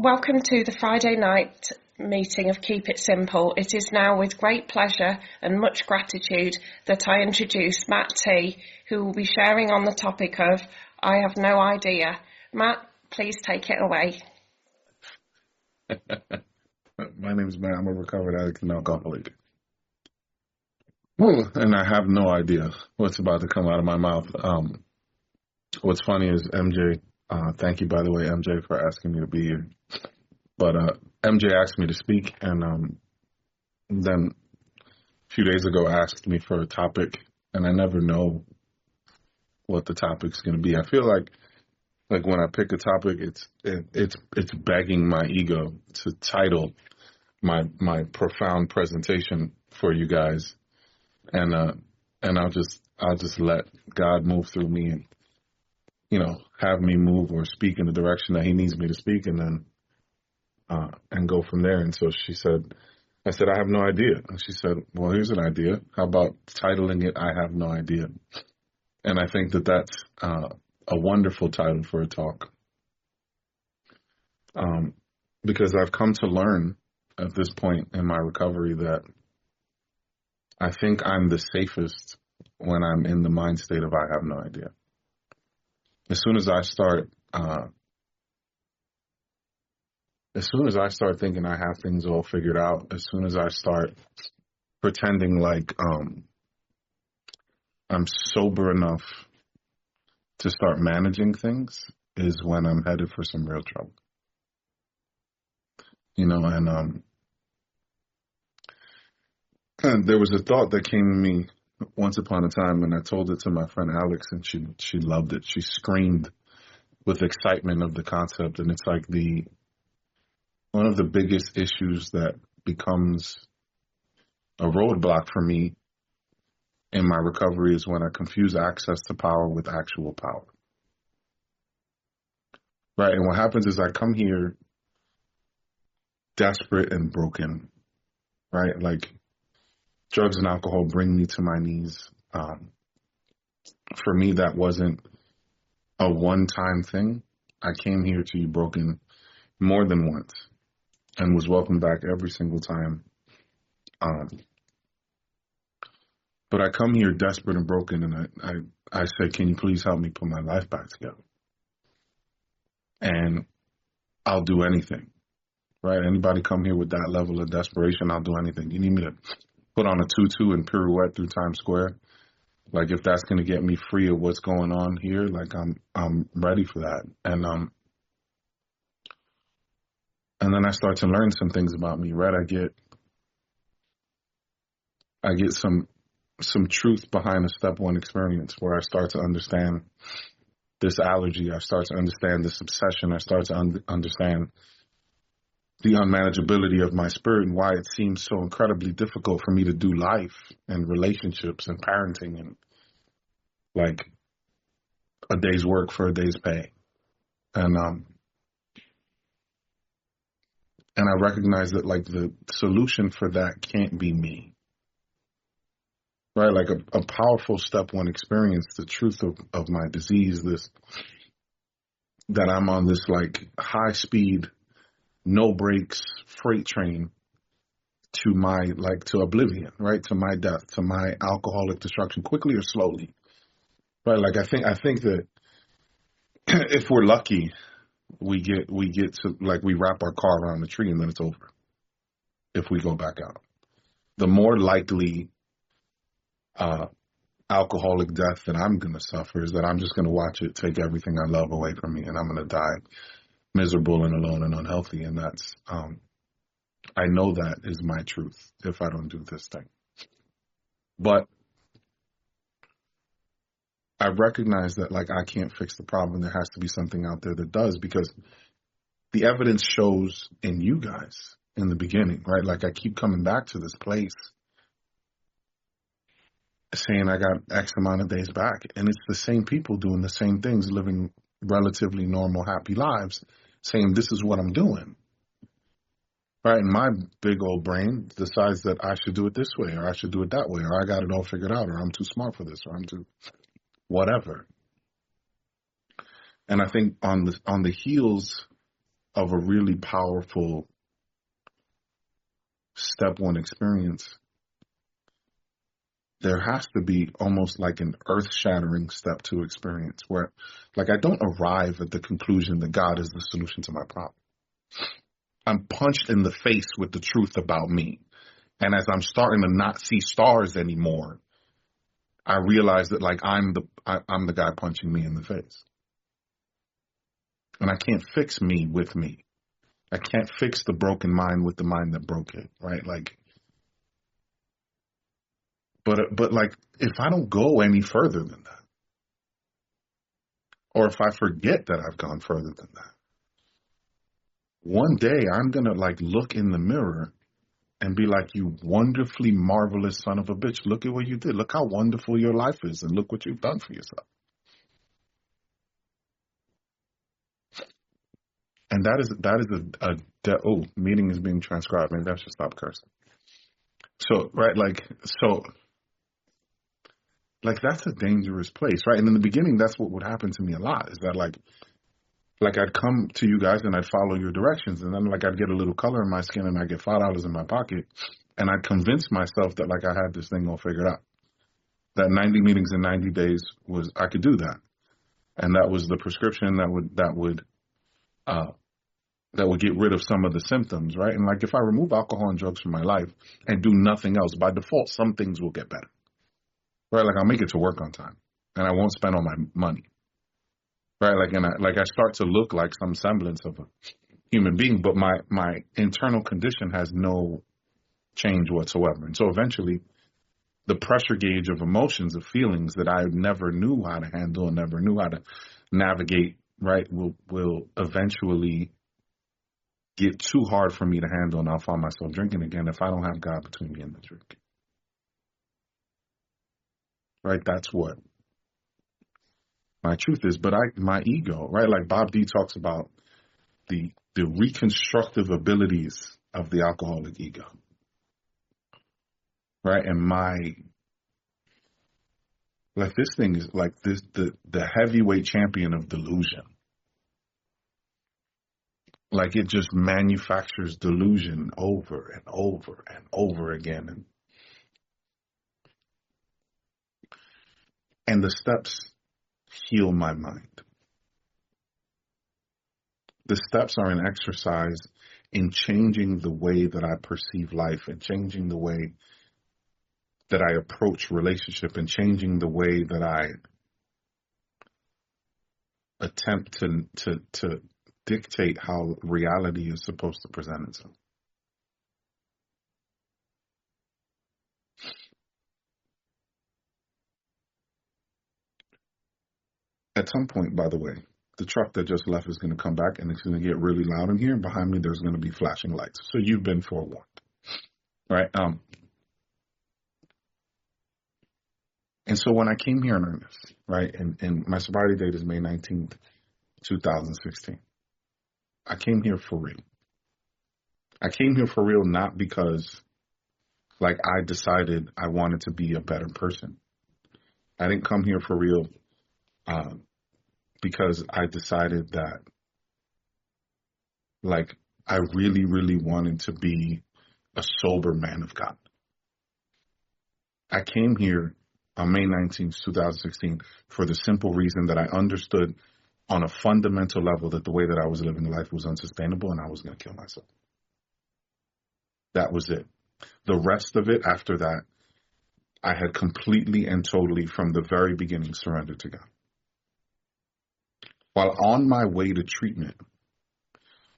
Welcome to the Friday night meeting of Keep It Simple. It is now with great pleasure and much gratitude that I introduce Matt T, who will be sharing on the topic of I have no idea. Matt, please take it away. My name is Matt. I'm a recovered addict and alcoholic. And I have no idea what's about to come out of my mouth. What's funny is MJ, thank you, by the way, MJ, for asking me to be here. But MJ asked me to speak, and then a few days ago asked me for a topic, and I never know what the topic's going to be. I feel like when I pick a topic, it's begging my ego to title my profound presentation for you guys, and I'll just let God move through me and have me move or speak in the direction that He needs me to speak, and then and go from there. And so I said, I have no idea. And she said, well, here's an idea. How about titling it, I Have No Idea? And I think that that's a wonderful title for a talk. Because I've come to learn at this point in my recovery that I think I'm the safest when I'm in the mind state of I have no idea. As soon as I start thinking I have things all figured out, as soon as I start pretending like I'm sober enough to start managing things, is when I'm headed for some real trouble. And there was a thought that came to me once upon a time, and I told it to my friend Alex, and she loved it. She screamed with excitement of the concept, and it's like one of the biggest issues that becomes a roadblock for me in my recovery is when I confuse access to power with actual power. Right? And what happens is I come here desperate and broken, right? Like drugs and alcohol bring me to my knees. For me, that wasn't a one-time thing. I came here to be broken more than once and was welcomed back every single time. But I come here desperate and broken, and I say, can you please help me put my life back together? And I'll do anything, right? Anybody come here with that level of desperation, I'll do anything. You need me to put on a tutu and pirouette through Times Square? Like, if that's going to get me free of what's going on here, like I'm ready for that. And then I start to learn some things about me, right? I get some truth behind a step one experience where I start to understand this allergy. I start to understand this obsession. I start to understand the unmanageability of my spirit and why it seems so incredibly difficult for me to do life and relationships and parenting and like a day's work for a day's pay. And I recognize that like the solution for that can't be me. Right? Like a powerful step one experience, the truth of my disease, that I'm on this like high speed, no brakes freight train to oblivion, right? To my death, to my alcoholic destruction, quickly or slowly. Right? Like I think that if we're lucky, we get to like we wrap our car around the tree and then it's over. If we go back out, the more likely alcoholic death that I'm going to suffer is that I'm just going to watch it take everything I love away from me, and I'm going to die miserable and alone and unhealthy. And that's I know that is my truth if I don't do this thing. But I recognize that like I can't fix the problem. There has to be something out there that does, because the evidence shows in you guys in the beginning, right? Like I keep coming back to this place saying I got X amount of days back, and it's the same people doing the same things, living relatively normal, happy lives, saying this is what I'm doing. Right? And my big old brain decides that I should do it this way, or I should do it that way, or I got it all figured out, or I'm too smart for this, or I'm too whatever. And I think on the heels of a really powerful step one experience, there has to be almost like an earth-shattering step two experience where, like, I don't arrive at the conclusion that God is the solution to my problem. I'm punched in the face with the truth about me. And as I'm starting to not see stars anymore, I realize that, like, I'm the guy punching me in the face. And I can't fix me with me. I can't fix the broken mind with the mind that broke it, right? Like, but like, if I don't go any further than that, or if I forget that I've gone further than that, one day I'm going to, like, look in the mirror and be like, you wonderfully marvelous son of a bitch. Look at what you did. Look how wonderful your life is, and look what you've done for yourself. And that is meeting is being transcribed. Maybe I should stop cursing. So, right, like that's a dangerous place, right? And in the beginning, that's what would happen to me a lot, is that like I'd come to you guys and I'd follow your directions, and then like I'd get a little color in my skin and I'd get $5 in my pocket, and I'd convince myself that like I had this thing all figured out. That 90 meetings in 90 days I could do that. And that was the prescription that would get rid of some of the symptoms, right? And like if I remove alcohol and drugs from my life and do nothing else, by default, some things will get better, right? Like I'll make it to work on time and I won't spend all my money, right? Like, and I start to look like some semblance of a human being, but my internal condition has no change whatsoever. And so eventually the pressure gauge of emotions, of feelings that I never knew how to handle and never knew how to navigate, right, will eventually get too hard for me to handle, and I'll find myself drinking again if I don't have God between me and the drink. Right? That's what my truth is. But my ego, right? Like Bob D talks about the reconstructive abilities of the alcoholic ego. Right? And this thing is like this, the heavyweight champion of delusion. Like it just manufactures delusion over and over and over again. And the steps heal my mind. The steps are an exercise in changing the way that I perceive life and changing the way that I approach relationship and changing the way that I attempt to dictate how reality is supposed to present itself. At some point, by the way, the truck that just left is going to come back and it's going to get really loud in here. Behind me, there's going to be flashing lights. So you've been forewarned, right? And so when I came here in earnest, right, and my sobriety date is May 19th, 2016, I came here for real. I came here for real not because, like, I decided I wanted to be a better person. I didn't come here for real because I decided that, like, I really, really wanted to be a sober man of God. I came here on May 19th, 2016, for the simple reason that I understood on a fundamental level that the way that I was living life was unsustainable and I was going to kill myself. That was it. The rest of it after that, I had completely and totally from the very beginning surrendered to God. While on my way to treatment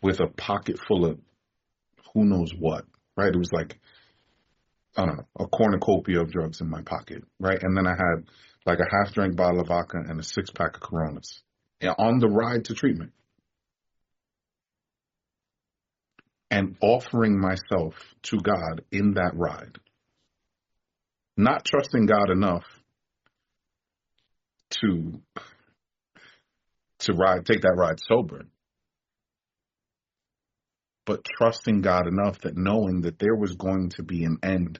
with a pocket full of who knows what, right? It was like, I don't know, a cornucopia of drugs in my pocket, right? And then I had like a half-drank bottle of vodka and a 6-pack of Coronas on the ride to treatment. And offering myself to God in that ride. Not trusting God enough to take that ride sober. But trusting God enough that knowing that there was going to be an end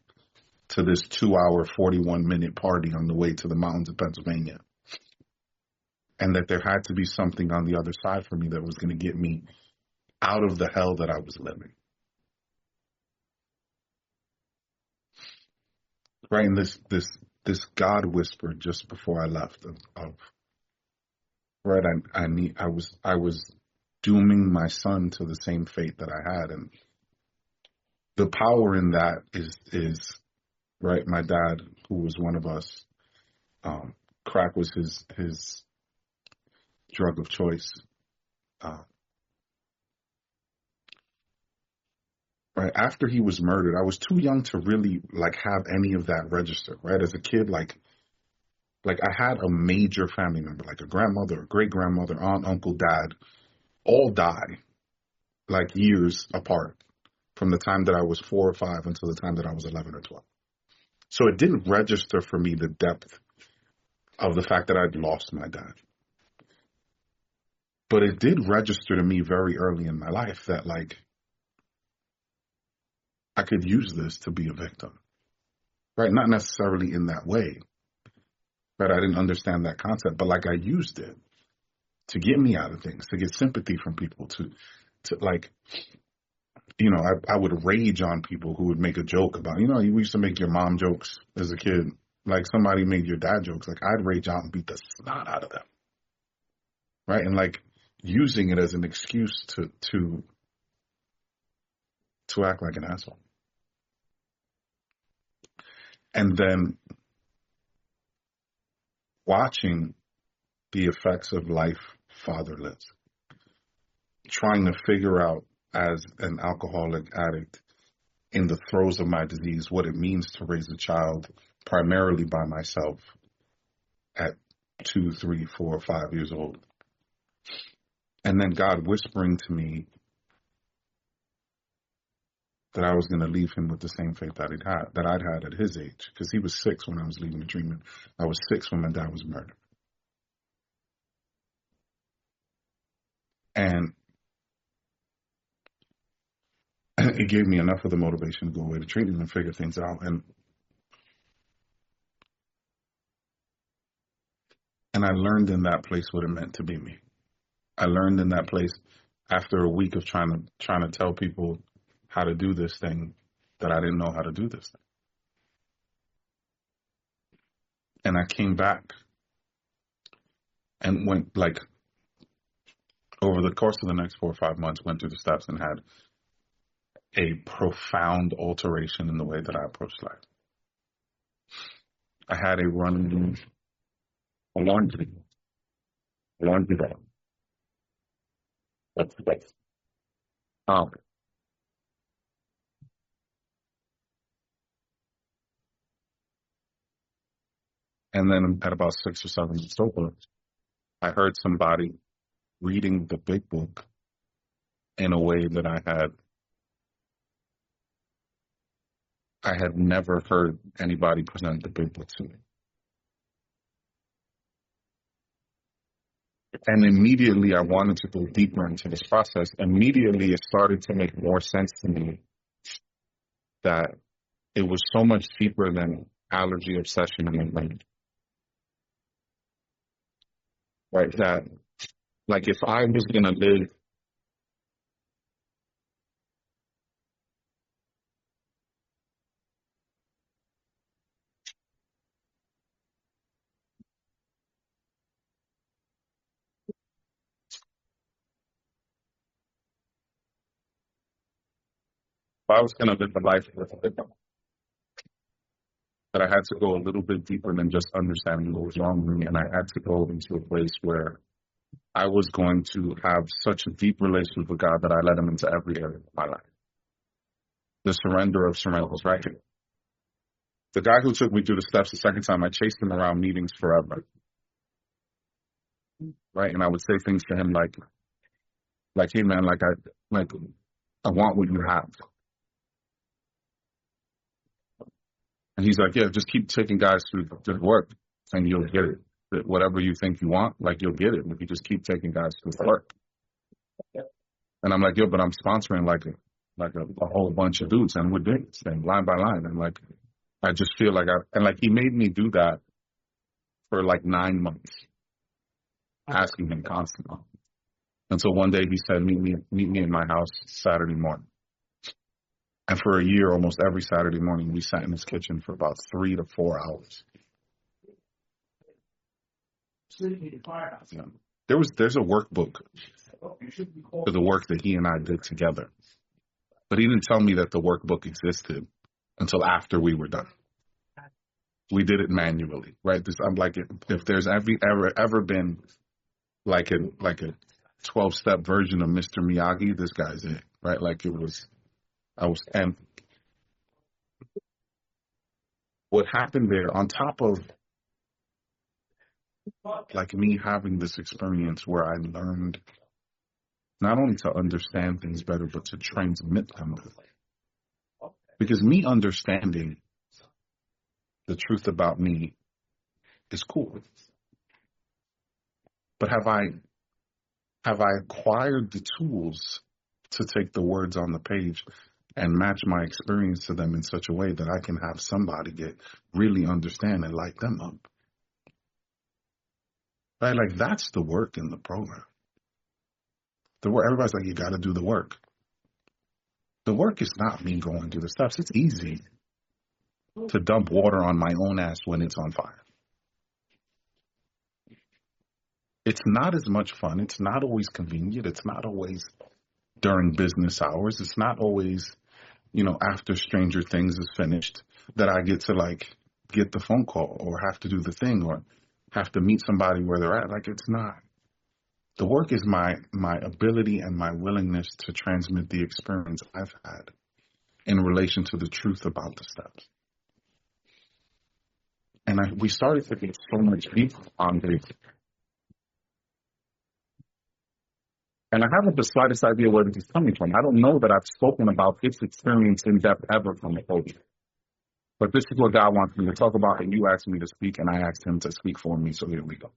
to this 2-hour, 41-minute party on the way to the mountains of Pennsylvania. And that there had to be something on the other side for me that was going to get me out of the hell that I was living. Right, and this God whispered just before I left of right, I was dooming my son to the same fate that I had, and the power in that is right. My dad, who was one of us, crack was his drug of choice. Right after he was murdered, I was too young to really like have any of that register. Right, as a kid, like I had a major family member, like a grandmother, a great grandmother, aunt, uncle, dad, all die like years apart from the time that I was 4 or 5 until the time that I was 11 or 12. So it didn't register for me the depth of the fact that I'd lost my dad. But it did register to me very early in my life that like I could use this to be a victim, right? Not necessarily in that way, right? I didn't understand that concept, but like I used it to get me out of things, to get sympathy from people, to like, you know, I would rage on people who would make a joke about, you know, you used to make your mom jokes as a kid. Like somebody made your dad jokes. Like I'd rage out and beat the snot out of them, right? And like using it as an excuse to act like an asshole. And then watching the effects of life fatherless, trying to figure out as an alcoholic addict in the throes of my disease what it means to raise a child primarily by myself at 2, 3, 4, 5 years old. And then God whispering to me that I was going to leave him with the same fate that I'd had at his age, because he was 6 when I was leaving the treatment. I was 6 when my dad was murdered. And it gave me enough of the motivation to go away to treatment and figure things out. And I learned in that place what it meant to be me. I learned in that place after a week of trying to tell people how to do this thing that I didn't know how to do this thing. And I came back and went like over the course of the next 4 or 5 months, went through the steps and had a profound alteration in the way that I approached life. I had a laundry bag. That's the best. And then at about 6 or 7 months over, I heard somebody reading the big book in a way that I had never heard anybody present the big book to me. And immediately I wanted to go deeper into this process. Immediately it started to make more sense to me that it was so much deeper than allergy, obsession, and like, right? That like if I was going to live if I was going to live a life that I had to go a little bit deeper than just understanding what was wrong with me. And I had to go into a place where I was going to have such a deep relationship with God that I let him into every area of my life. The surrender of surrenders, right? The guy who took me through the steps the second time, I chased him around meetings forever. Right? And I would say things to him like, hey man, I want what you have. And he's like, yeah, just keep taking guys through the work and you'll get it. Whatever you think you want, like you'll get it if you just keep taking guys through the work. And I'm like, yo, but I'm sponsoring like a whole bunch of dudes and we're doing this thing line by line. And like, I just feel like he made me do that for like 9 months, asking him constantly. And so one day he said, meet me in my house Saturday morning. And for a year, almost every Saturday morning, we sat in his kitchen for about 3 to 4 hours. Yeah. There's a workbook for the work that he and I did together. But he didn't tell me that the workbook existed until after we were done. We did it manually, right? I'm like, if there's ever been like a 12-step version of Mr. Miyagi, this guy's it, right? Like and what happened there, on top of like me having this experience where I learned not only to understand things better, but to transmit them better. Because me understanding the truth about me is cool. But have I acquired the tools to take the words on the page and match my experience to them in such a way that I can have somebody really understand and light them up? Right? Like, that's the work in the program. Everybody's like, you got to do the work. The work is not me going through the steps. It's easy to dump water on my own ass when it's on fire. It's not as much fun. It's not always convenient. It's not always during business hours. It's not always, after Stranger Things is finished that I get to like get the phone call or have to do the thing or have to meet somebody where they're at. Like, it's not. The work is my ability and my willingness to transmit the experience I've had in relation to the truth about the steps. And we started to get so much deeper on this. And I haven't the slightest idea where this is coming from. I don't know that I've spoken about this experience in depth ever from the podium. But this is what God wants me to talk about, and you asked me to speak, and I asked him to speak for me, so here we go.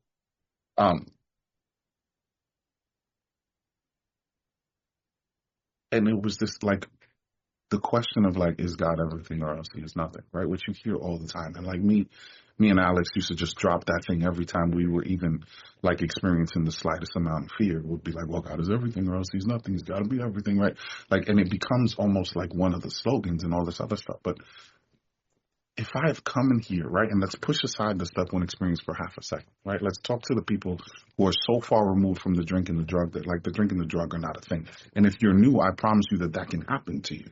And it was this, like, the question of, like, is God everything or else he is nothing, right? Which you hear all the time. And, like, me and Alex used to just drop that thing every time we were even, like, experiencing the slightest amount of fear. Would be like, well, God is everything or else he's nothing. He's got to be everything, right? Like, and it becomes almost like one of the slogans and all this other stuff. But if I have come in here, right, and let's push aside the step one experience for half a second, right? Let's talk to the people who are so far removed from the drink and the drug that, like, the drink and the drug are not a thing. And if you're new, I promise you that can happen to you.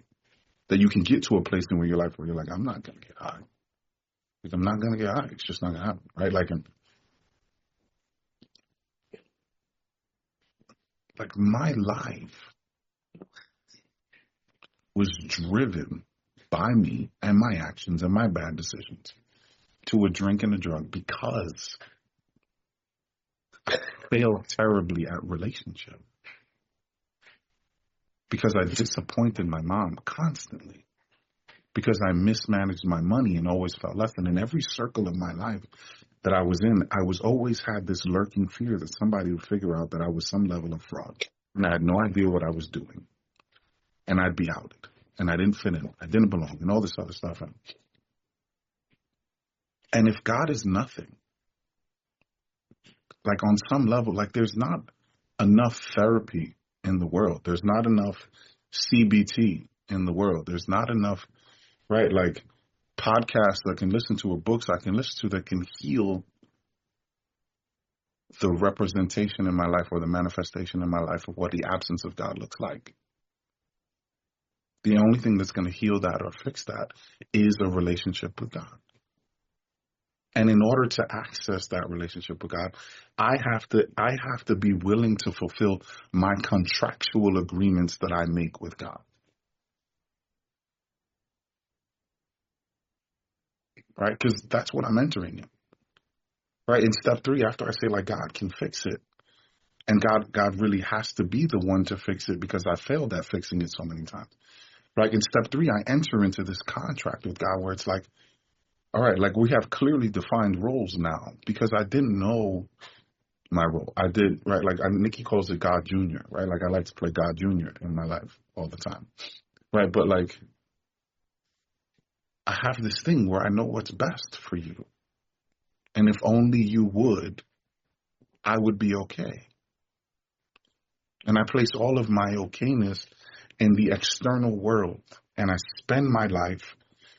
That you can get to a place in your life where you're like, I'm not going to get high. Like, I'm not going to get high. It's just not going to happen, right? Like my life was driven by me and my actions and my bad decisions to a drink and a drug because I failed terribly at relationship. Because I disappointed my mom constantly. Because I mismanaged my money and always felt less. And in every circle of my life that I was in, I was always had this lurking fear that somebody would figure out that I was some level of fraud. And I had no idea what I was doing. And I'd be outed. And I didn't fit in. I didn't belong. And all this other stuff. And if God is nothing, like on some level, like there's not enough therapy in the world. There's not enough CBT in the world. There's not enough, right, like podcasts I can listen to or books I can listen to that can heal the representation in my life or the manifestation in my life of what the absence of God looks like. The only thing that's going to heal that or fix that is a relationship with God. And in order to access that relationship with God, I have to be willing to fulfill my contractual agreements that I make with God. Right? Because that's what I'm entering in. Right? In step 3, after I say, like, God can fix it, and God really has to be the one to fix it because I failed at fixing it so many times. Right? In step 3, I enter into this contract with God where it's like, all right, like we have clearly defined roles now because I didn't know my role. I did, right? Like Nikki calls it God Jr., right? Like I like to play God Jr. in my life all the time, right? But like I have this thing where I know what's best for you. And if only you would, I would be okay. And I place all of my okayness in the external world. And I spend my life,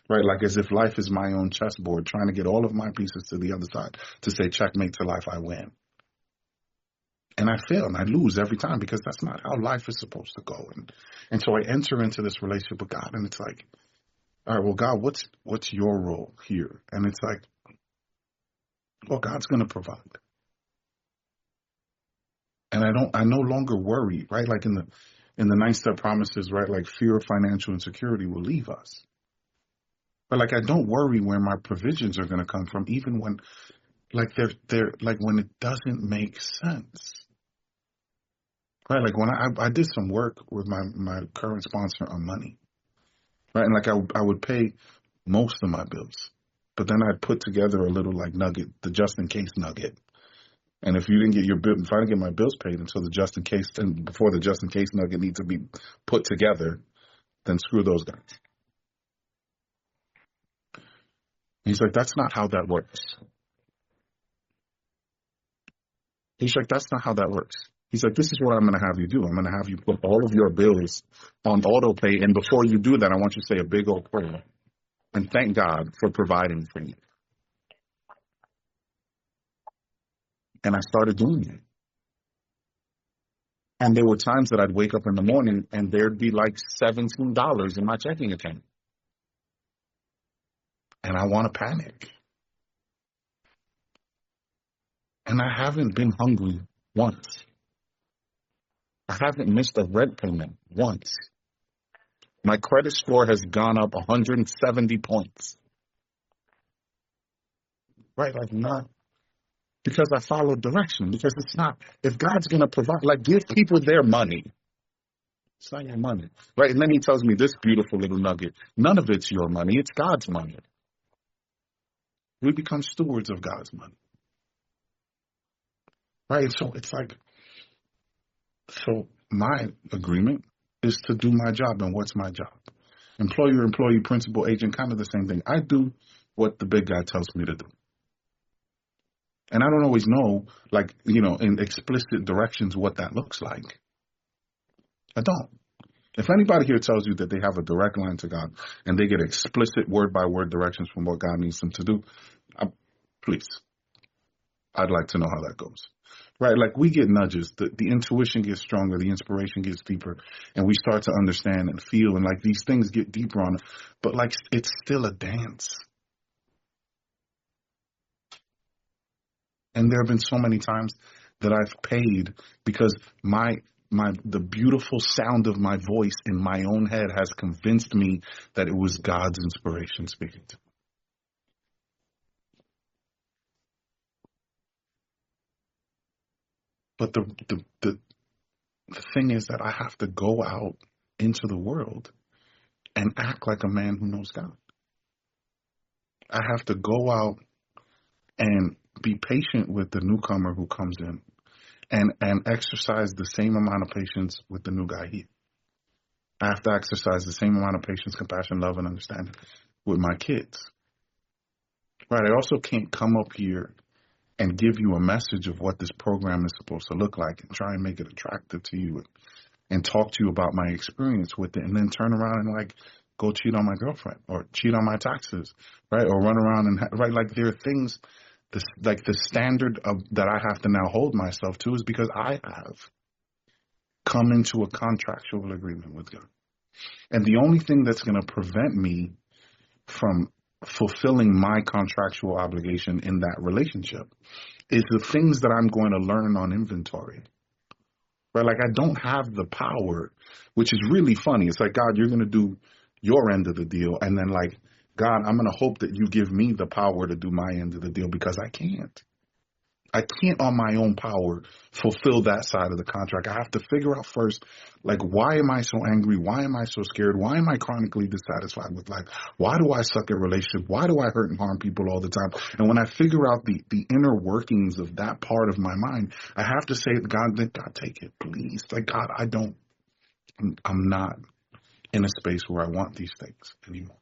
right, like as if life is my own chessboard, trying to get all of my pieces to the other side to say checkmate to life, I win. And I fail and I lose every time because that's not how life is supposed to go. And so I enter into this relationship with God, and it's like, all right, well, God, what's your role here? And it's like, well, God's going to provide. And I no longer worry, right? Like in the 9-step promises, right? Like fear of financial insecurity will leave us. But like I don't worry where my provisions are going to come from, even when like they're like when it doesn't make sense. Right? Like when I did some work with my current sponsor on money. Right? And like I would pay most of my bills. But then I'd put together a little like nugget, the just in case nugget. And if you didn't get your bill, if I didn't get my bills paid until the just in case, and before the just in case nugget needs to be put together, then screw those guys. He's like, that's not how that works. He's like, that's not how that works. He's like, this is what I'm going to have you do. I'm going to have you put all of your bills on auto pay. And before you do that, I want you to say a big old prayer and thank God for providing for you. And I started doing it. And there were times that I'd wake up in the morning and there'd be like $17 in my checking account. And I want to panic. And I haven't been hungry once. I haven't missed a rent payment once. My credit score has gone up 170 points. Right? Like not because I followed direction. Because it's not, if God's going to provide, like give people their money. It's not your money. Right? And then he tells me this beautiful little nugget. None of it's your money. It's God's money. We become stewards of God's money. Right? So it's like, so my agreement is to do my job. And what's my job? Employer, employee, principal, agent, kind of the same thing. I do what the big guy tells me to do. And I don't always know, like, you know, in explicit directions what that looks like. I don't. If anybody here tells you that they have a direct line to God and they get explicit word-by-word directions from what God needs them to do, please, I'd like to know how that goes. Right? Like we get nudges. The intuition gets stronger. The inspiration gets deeper. And we start to understand and feel. And like these things get deeper on it. But like it's still a dance. And there have been so many times that I've paid because the beautiful sound of my voice in my own head has convinced me that it was God's inspiration speaking to me. But the thing is that I have to go out into the world and act like a man who knows God. I have to go out and be patient with the newcomer who comes in and exercise the same amount of patience with the new guy here. I have to exercise the same amount of patience, compassion, love, and understanding with my kids. Right? I also can't come up here and give you a message of what this program is supposed to look like and try and make it attractive to you and talk to you about my experience with it and then turn around and like go cheat on my girlfriend or cheat on my taxes, right? Or run around and, right, like there are things, like the standard of that I have to now hold myself to is because I have come into a contractual agreement with God. And the only thing that's going to prevent me from fulfilling my contractual obligation in that relationship is the things that I'm going to learn on inventory. Right? Like I don't have the power, which is really funny. It's like, God, you're going to do your end of the deal. And then like, God, I'm going to hope that you give me the power to do my end of the deal because I can't. I can't on my own power fulfill that side of the contract. I have to figure out first, like, why am I so angry? Why am I so scared? Why am I chronically dissatisfied with life? Why do I suck at relationships? Why do I hurt and harm people all the time? And when I figure out the inner workings of that part of my mind, I have to say, God, take it, please. Like, God, I'm not in a space where I want these things anymore.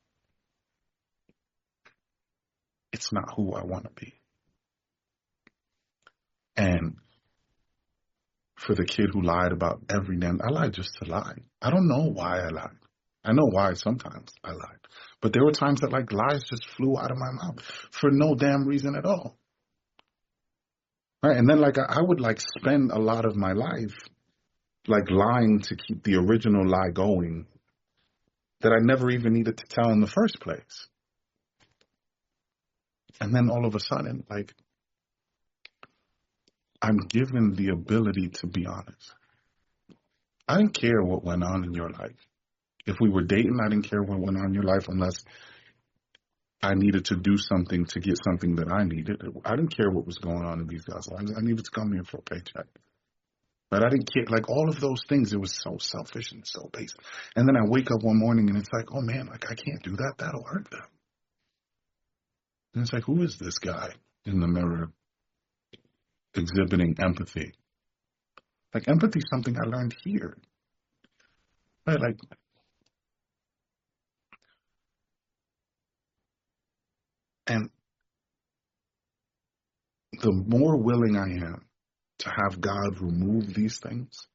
It's not who I want to be. And for the kid who lied about every damn. I lied just to lie. I don't know why I lied. I know why sometimes I lied, but there were times that like lies just flew out of my mouth for no damn reason at all. Right, and then like I would like spend a lot of my life like lying to keep the original lie going that I never even needed to tell in the first place. And then all of a sudden, like, I'm given the ability to be honest. I didn't care what went on in your life. If we were dating, I didn't care what went on in your life unless I needed to do something to get something that I needed. I didn't care what was going on in these guys' lives. I needed to come here for a paycheck. But I didn't care, like all of those things, it was so selfish and so basic. And then I wake up one morning and it's like, oh man, like I can't do that. That'll hurt them. And it's like, who is this guy in the mirror exhibiting empathy? Like empathy is something I learned here. Right? Like, and the more willing I am to have God remove these things,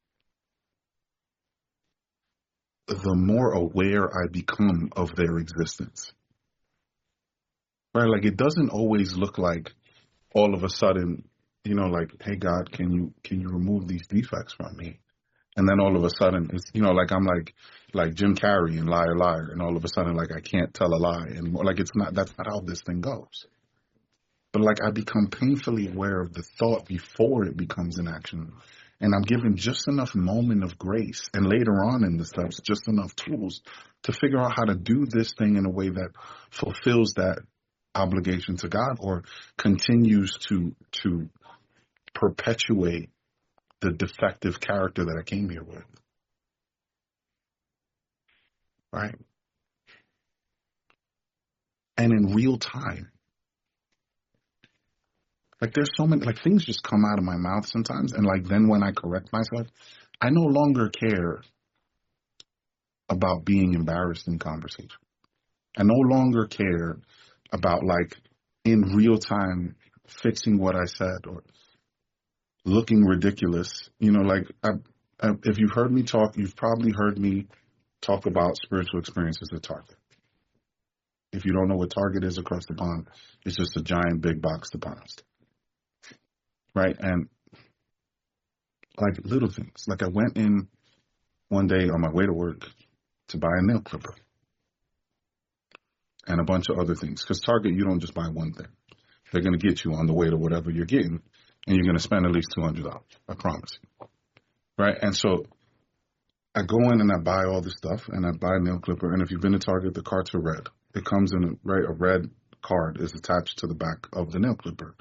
the more aware I become of their existence. Right? Like it doesn't always look like all of a sudden, you know, like, hey God, can you remove these defects from me? And then all of a sudden it's, you know, like I'm like Jim Carrey in Liar Liar, and all of a sudden like I can't tell a lie anymore. Like it's not, that's not how this thing goes. But like I become painfully aware of the thought before it becomes an action. And I'm given just enough moment of grace, and later on in the steps, just enough tools to figure out how to do this thing in a way that fulfills that obligation to God or continues to perpetuate the defective character that I came here with. Right? And in real time. Like there's so many, like things just come out of my mouth sometimes. And like then when I correct myself, I no longer care about being embarrassed in conversation. I no longer care about like in real time fixing what I said or looking ridiculous. You know, like if you've heard me talk, you've probably heard me talk about spiritual experiences at Target. If you don't know what Target is across the pond, it's just a giant big box deposit. Right? And like little things. Like I went in one day on my way to work to buy a nail clipper and a bunch of other things. Because Target, you don't just buy one thing. They're going to get you on the way to whatever you're getting, and you're going to spend at least $200. I promise you. Right? And so I go in and I buy all this stuff, and I buy a nail clipper. And if you've been to Target, the cards are red. It comes in a red card is attached to the back of the nail clipper.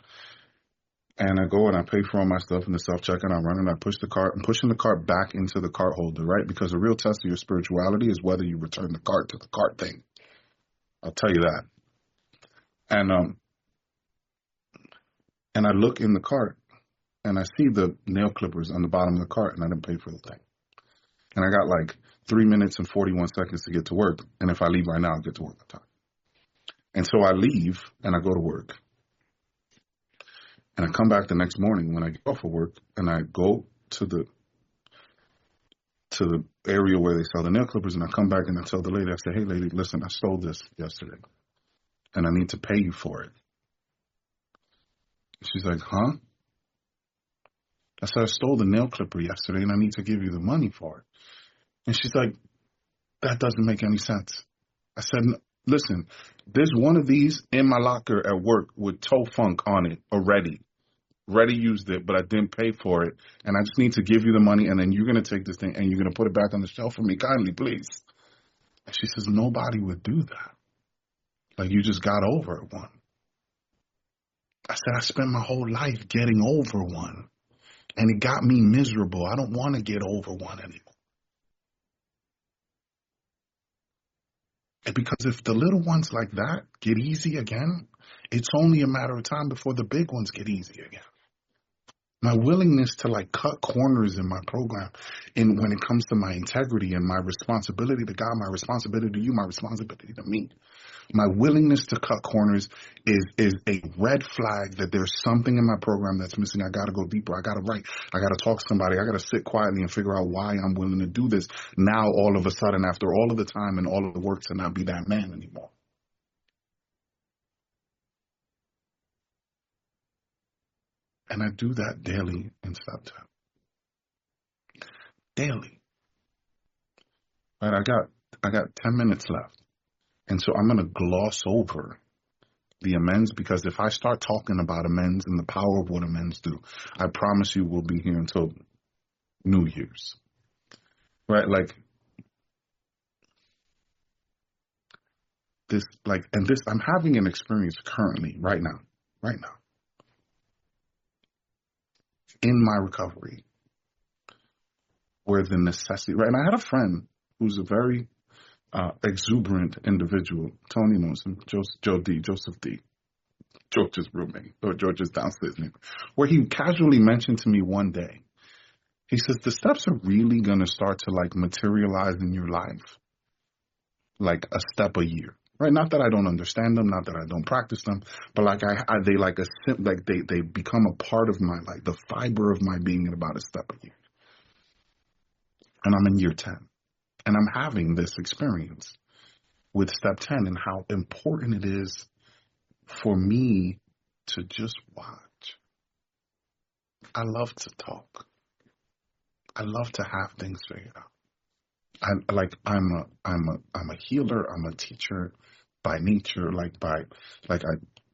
And I go and I pay for all my stuff in the self-check, and I run and I push the cart. I'm pushing the cart back into the cart holder, right? Because the real test of your spirituality is whether you return the cart to the cart thing. I'll tell you that. And I look in the cart, and I see the nail clippers on the bottom of the cart, and I didn't pay for the thing. And I got like 3 minutes and 41 seconds to get to work. And if I leave right now, I'll get to work on time. And so I leave, and I go to work. And I come back the next morning when I get off of work, and I go to the area where they sell the nail clippers, and I come back and I tell the lady, I say, hey, lady, listen, I stole this yesterday, and I need to pay you for it. She's like, huh? I said, I stole the nail clipper yesterday, and I need to give you the money for it. And she's like, that doesn't make any sense. I said, listen, there's one of these in my locker at work with toe funk on it already. Already used it, but I didn't pay for it. And I just need to give you the money, and then you're going to take this thing, and you're going to put it back on the shelf for me kindly, please. And she says, nobody would do that. Like, you just got over one. I said, I spent my whole life getting over one, and it got me miserable. I don't want to get over one anymore. And because if the little ones like that get easy again, it's only a matter of time before the big ones get easy again. My willingness to like cut corners in my program, and when it comes to my integrity and my responsibility to God, my responsibility to you, my responsibility to me. My willingness to cut corners is a red flag that there's something in my program that's missing. I got to go deeper. I got to write. I got to talk to somebody. I got to sit quietly and figure out why I'm willing to do this now all of a sudden after all of the time and all of the work to not be that man anymore. And I do that daily in Step 10. Daily. Right? I got 10 minutes left. And so I'm going to gloss over the amends, because if I start talking about amends and the power of what amends do, I promise you we'll be here until New Year's. Right? Like this, I'm having an experience currently, right now, in my recovery, where the necessity, right? And I had a friend who's a very exuberant individual. Tony knows him, Joseph D. George's roommate, or George's downstairs neighbor, where he casually mentioned to me one day, he says, the steps are really going to start to like materialize in your life, like a step a year. Right? Not that I don't understand them, not that I don't practice them, but like they become a part of my life, the fiber of my being in about a step a year. And I'm in year 10, and I'm having this experience with Step 10 and how important it is for me to just watch. I love to talk. I love to have things figured out. I'm a healer. I'm a teacher by nature.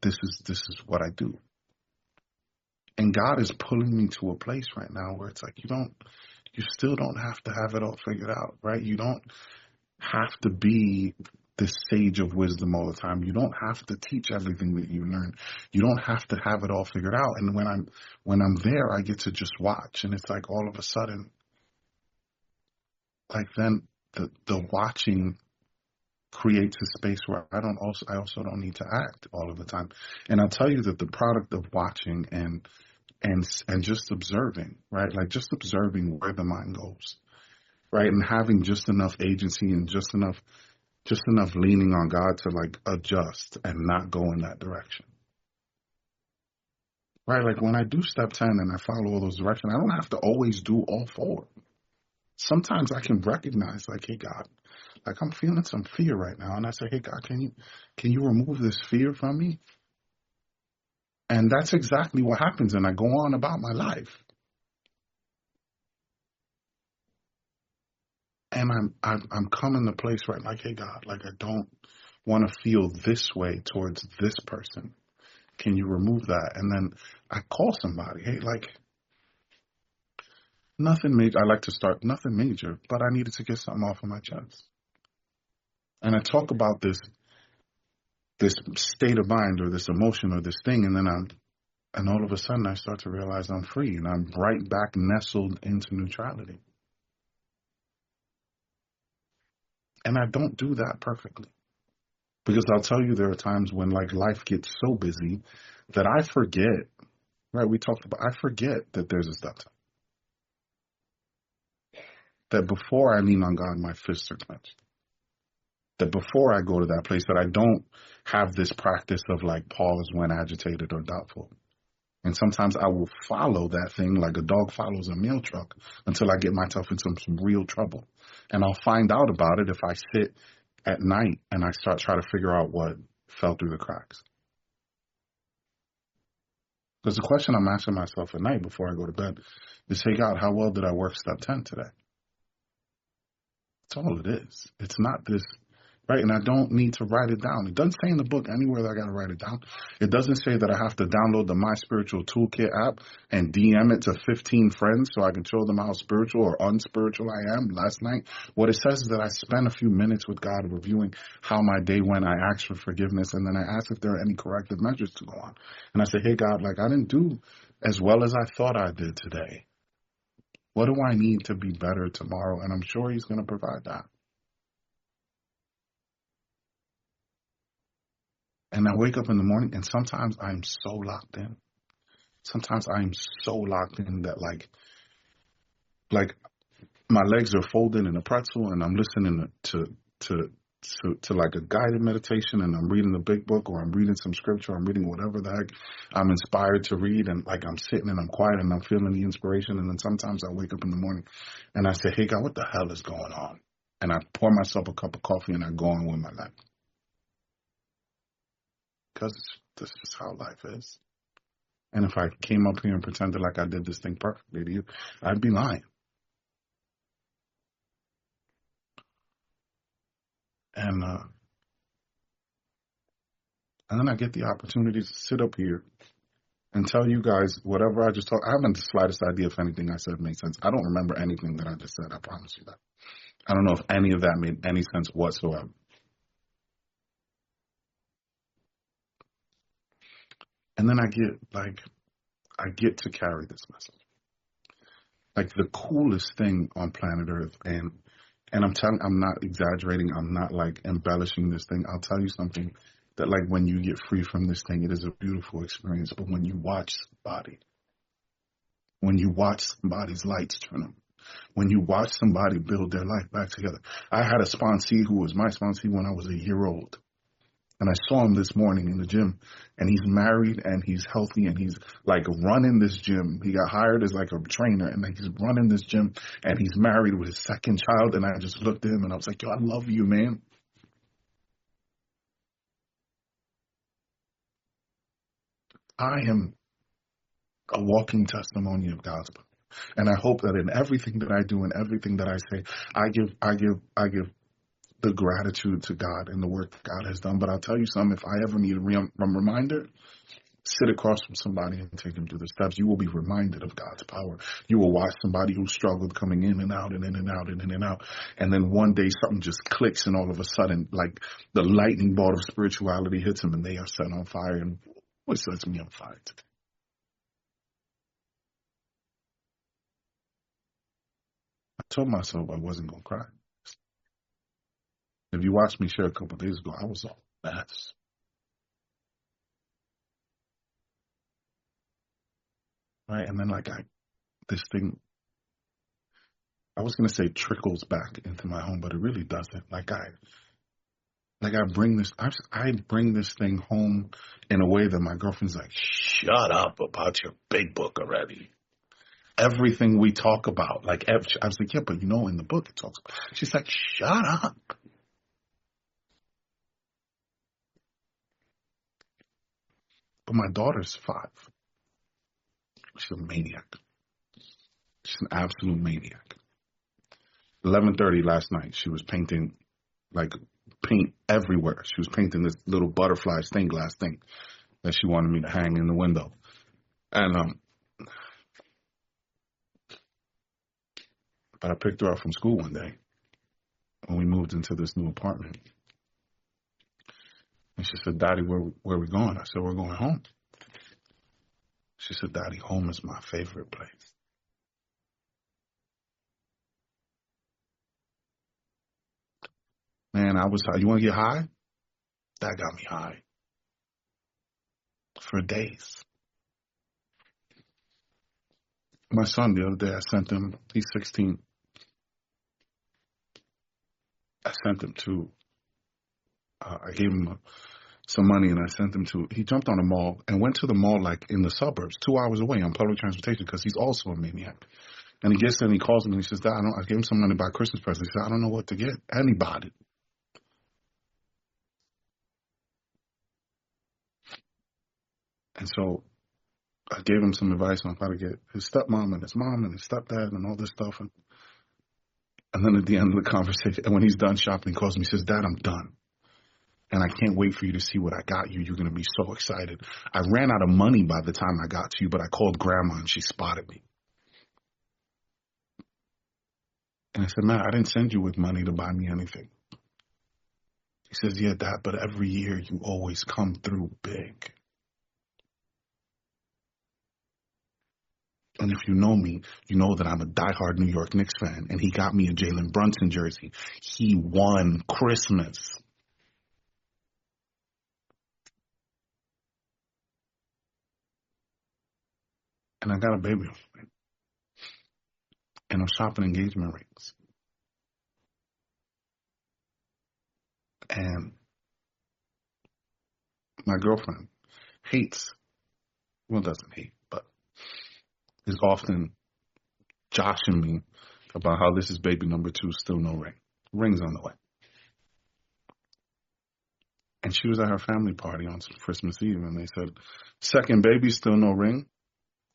This is what I do. And God is pulling me to a place right now where it's like you still don't have to have it all figured out, right? You don't have to be this sage of wisdom all the time. You don't have to teach everything that you learn. You don't have to have it all figured out. And when I'm there, I get to just watch, and it's like all of a sudden, like then the watching creates a space where I also don't need to act all of the time. And I'll tell you that the product of watching and just observing, right? Like just observing where the mind goes, right? And having just enough agency and just enough leaning on God to like adjust and not go in that direction. Right? Like when I do Step 10 and I follow all those directions, I don't have to always do all 4. Sometimes I can recognize like, hey God, like I'm feeling some fear right now. And I say, hey God, can you remove this fear from me? And that's exactly what happens. And I go on about my life. And I'm coming to a place where I'm like, hey God, like I don't want to feel this way towards this person. Can you remove that? And then I call somebody, hey, like nothing major. I like to start nothing major, but I needed to get something off of my chest. And I talk about this state of mind or this emotion or this thing, and then and all of a sudden I start to realize I'm free and I'm right back nestled into neutrality. And I don't do that perfectly. Because I'll tell you, there are times when like life gets so busy that I forget, right? I forget that there's a step. That before I lean on God, my fists are clenched. That before I go to that place, that I don't have this practice of like pause when agitated or doubtful. And sometimes I will follow that thing like a dog follows a mail truck until I get myself in some real trouble. And I'll find out about it if I sit at night and I start trying to figure out what fell through the cracks. Because the question I'm asking myself at night before I go to bed is, hey God, how well did I work Step 10 today? That's all it is. It's not this, right? And I don't need to write it down. It doesn't say in the book anywhere that I got to write it down. It doesn't say that I have to download the My Spiritual Toolkit app and DM it to 15 friends so I can show them how spiritual or unspiritual I am last night. What it says is that I spent a few minutes with God reviewing how my day went. I asked for forgiveness, and then I asked if there are any corrective measures to go on. And I say, hey, God, like I didn't do as well as I thought I did today. What do I need to be better tomorrow? And I'm sure He's going to provide that. And I wake up in the morning, and sometimes I'm so locked in. Sometimes I am so locked in that like my legs are folded in a pretzel, and I'm listening to like a guided meditation, and I'm reading the big book, or I'm reading some scripture, I'm reading whatever the heck I'm inspired to read, and like I'm sitting and I'm quiet and I'm feeling the inspiration, and then sometimes I wake up in the morning and I say, hey God, what the hell is going on? And I pour myself a cup of coffee and I go on with my life. Because this is how life is. And if I came up here and pretended like I did this thing perfectly to you, I'd be lying. And then I get the opportunity to sit up here and tell you guys whatever I just talked. I haven't the slightest idea if anything I said made sense. I don't remember anything that I just said. I promise you that. I don't know if any of that made any sense whatsoever. And then I get to carry this message. Like the coolest thing on planet Earth, and I'm not exaggerating. I'm not like embellishing this thing. I'll tell you something that like when you get free from this thing, it is a beautiful experience. But when you watch somebody's lights turn on, when you watch somebody build their life back together. I had a sponsee who was my sponsee when I was a year old. And I saw him this morning in the gym, and he's married and he's healthy and he's like running this gym. He got hired as like a trainer, and like he's running this gym, and he's married with his second child. And I just looked at him and I was like, yo, I love you, man. I am a walking testimony of God's power. And I hope that in everything that I do and everything that I say, I give the gratitude to God and the work that God has done. But I'll tell you something, if I ever need a reminder, sit across from somebody and take them through the steps. You will be reminded of God's power. You will watch somebody who struggled coming in and out and in and out and in and out. And then one day something just clicks, and all of a sudden, like the lightning bolt of spirituality hits them, and they are set on fire. And what sets me on fire today? I told myself I wasn't going to cry. If you watched me share a couple of days ago, I was all mess. Right? And then this thing, I was going to say trickles back into my home, but it really doesn't. I bring this thing home in a way that my girlfriend's like, shut up about your big book already. Everything we talk about, I was like, yeah, but in the book it talks about. She's like, shut up. But my daughter's 5. She's a maniac. She's an absolute maniac. 11:30 last night, she was painting, paint everywhere. She was painting this little butterfly stained glass thing that she wanted me to hang in the window. And but I picked her up from school one day when we moved into this new apartment. And she said, Daddy, where are we going? I said, we're going home. She said, Daddy, home is my favorite place. Man, I was high. You want to get high? That got me high. For days. My son, the other day, I sent him, he's 16. I sent him to, I gave him some money, and I sent him to, he jumped on a mall and went to the mall in the suburbs, 2 hours away on public transportation, because he's also a maniac. And he gets there and he calls me and he says, Dad, I gave him some money to buy Christmas presents. He said, I don't know what to get. And he bought it. And so I gave him some advice on how to get his stepmom and his mom and his stepdad and all this stuff. And then at the end of the conversation, and when he's done shopping, he calls me and says, Dad, I'm done. And I can't wait for you to see what I got you. You're going to be so excited. I ran out of money by the time I got to you, but I called Grandma and she spotted me. And I said, man, I didn't send you with money to buy me anything. He says, yeah, Dad, but every year you always come through big. And if you know me, you know that I'm a diehard New York Knicks fan, and he got me a Jalen Brunson jersey. He won Christmas. And I got a baby on the way. And I'm shopping engagement rings. And my girlfriend doesn't hate, but is often joshing me about how this is baby number 2, still no ring. Ring's on the way. And she was at her family party on Christmas Eve, and they said, second baby, still no ring?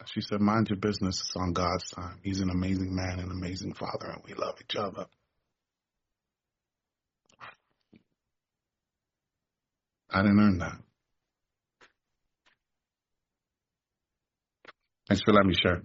She said, mind your business. It's on God's time. He's an amazing man, an amazing father, and we love each other. I didn't earn that. Thanks for letting me share.